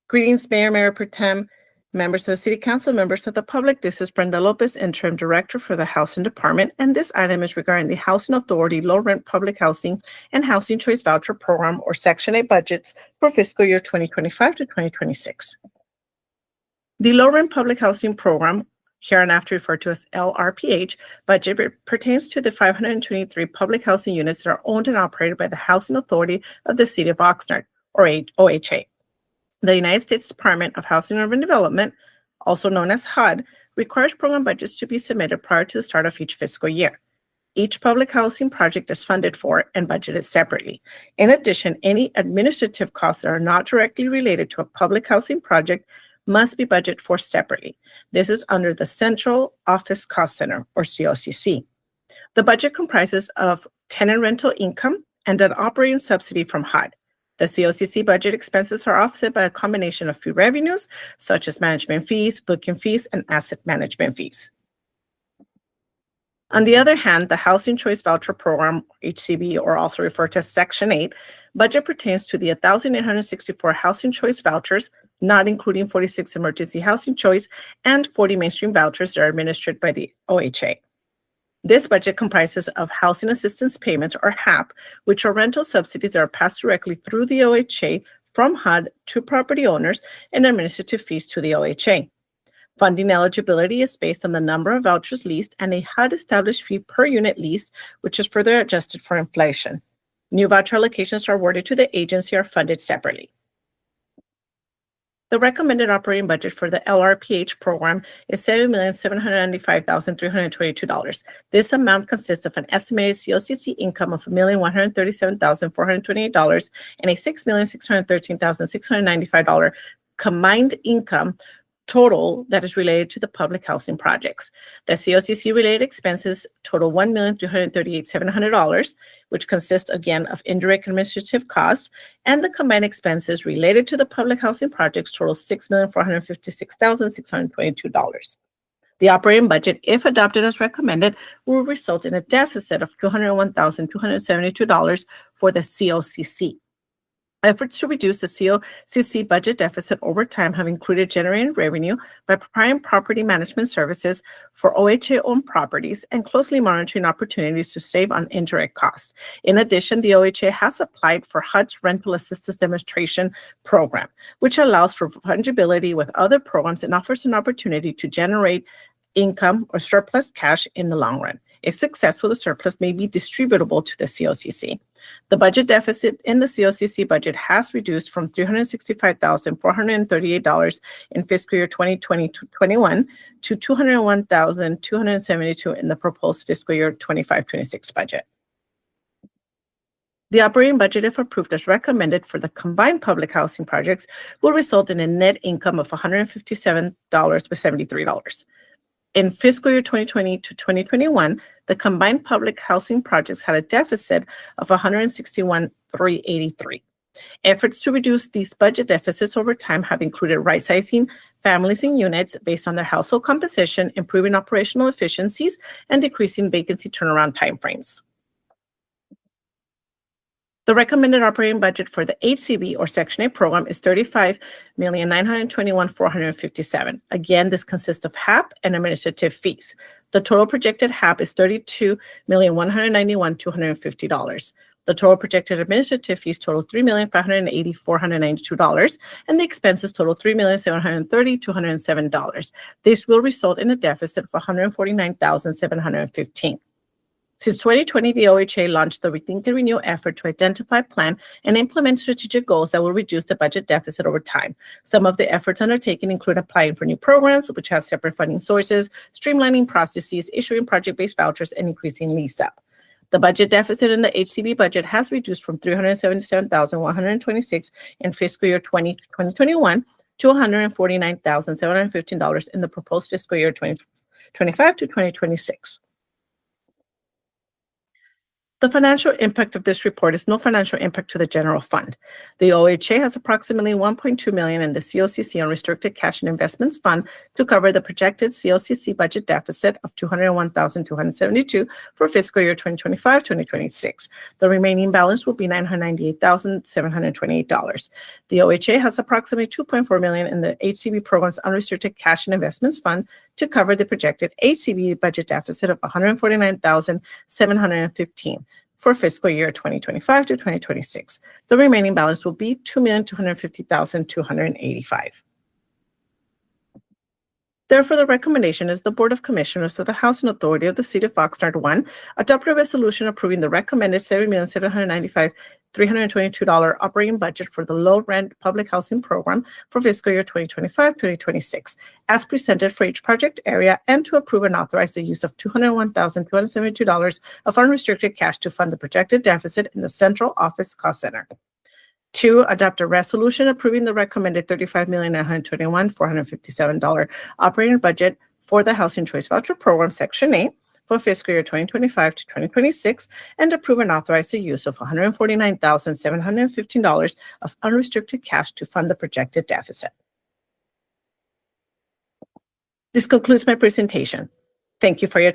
Greetings, Mayor Pro Tem, members of the City Council, members of the public. This is Brenda Lopez, Interim Director for the Housing Department, and this item is regarding the Housing Authority Low Rent Public Housing and Housing Choice Voucher Program, or Section 8 budgets for fiscal year 2025 to 2026. The Low Rent Public Housing Program, hereinafter referred to as LRPH, budget pertains to the 523 public housing units that are owned and operated by the Housing Authority of the City of Oxnard, or OHA. The United States Department of Housing and Urban Development, also known as HUD, requires program budgets to be submitted prior to the start of each fiscal year. Each public housing project is funded for and budgeted separately. In addition, any administrative costs that are not directly related to a public housing project must be budgeted for separately. This is under the Central Office Cost Center, or COCC. The budget comprises of tenant rental income and an operating subsidy from HUD. The COCC budget expenses are offset by a combination of fee revenues, such as management fees, booking fees, and asset management fees. On the other hand, the Housing Choice Voucher Program, HCV, or also referred to as Section 8, budget pertains to the 1,864 Housing Choice Vouchers, not including 46 Emergency Housing Choice and 40 Mainstream Vouchers that are administered by the OHA. This budget comprises of housing assistance payments, or HAP, which are rental subsidies that are passed directly through the OHA from HUD to property owners, and administrative fees to the OHA. Funding eligibility is based on the number of vouchers leased and a HUD-established fee per unit leased, which is further adjusted for inflation. New voucher allocations are awarded to the agency or funded separately. The recommended operating budget for the LRPH program is $7,795,322. This amount consists of an estimated COCC income of $1,137,428 and a $6,613,695 combined income total that is related to the public housing projects. The COCC-related expenses total $1,338,700, which consists again of indirect administrative costs, and the combined expenses related to the public housing projects total $6,456,622. The operating budget, if adopted as recommended, will result in a deficit of $201,272 for the COCC. Efforts to reduce the COCC budget deficit over time have included generating revenue by providing property management services for OHA-owned properties and closely monitoring opportunities to save on indirect costs. In addition, the OHA has applied for HUD's Rental Assistance Demonstration Program, which allows for fungibility with other programs and offers an opportunity to generate income or surplus cash in the long run. If successful, the surplus may be distributable to the COCC. The budget deficit in the COCC budget has reduced from $365,438 in fiscal year 2020-21 to $201,272 in the proposed fiscal year 25-26 budget. The operating budget, if approved as recommended for the combined public housing projects, will result in a net income of $157.73. In fiscal year 2020 to 2021, the combined public housing projects had a deficit of $161,383. Efforts to reduce these budget deficits over time have included right-sizing families in units based on their household composition, improving operational efficiencies, and decreasing vacancy turnaround timeframes. The recommended operating budget for the HCV, or Section 8 program, is $35,921,457. Again, this consists of HAP and administrative fees. The total projected HAP is $32,191,250. The total projected administrative fees total $3,580,492, and the expenses total $3,730,207. This will result in a deficit of $149,715. Since 2020, the OHA launched the Rethink and Renew effort to identify, plan, and implement strategic goals that will reduce the budget deficit over time. Some of the efforts undertaken include applying for new programs, which have separate funding sources, streamlining processes, issuing project-based vouchers, and increasing lease-up. The budget deficit in the HCV budget has reduced from $377,126 in fiscal year 2020-2021 to $149,715 in the proposed fiscal year 2025 to 2026. The financial impact of this report is no financial impact to the general fund. The OHA has approximately $1.2 million in the COCC unrestricted cash and investments fund to cover the projected COCC budget deficit of $201,272 for fiscal year 2025-2026. The remaining balance will be $998,728. The OHA has approximately $2.4 million in the HCV program's unrestricted cash and investments fund to cover the projected HCV budget deficit of $149,715 for fiscal year 2025 to 2026. The remaining balance will be $2,250,285. Therefore, the recommendation is the Board of Commissioners of the Housing Authority of the City of Oxnard 1 adopt a resolution approving the recommended $7,795,322 operating budget for the low-rent public housing program for fiscal year 2025-2026 as presented for each project area, and to approve and authorize the use of $201,272 of unrestricted cash to fund the projected deficit in the central office cost center. 2, adopt a resolution approving the recommended $35,921,457 operating budget for the Housing Choice Voucher Program, Section 8, for fiscal year 2025 to 2026, and approve and authorize the use of $149,715 of unrestricted cash to fund the projected deficit. This concludes my presentation. Thank you for your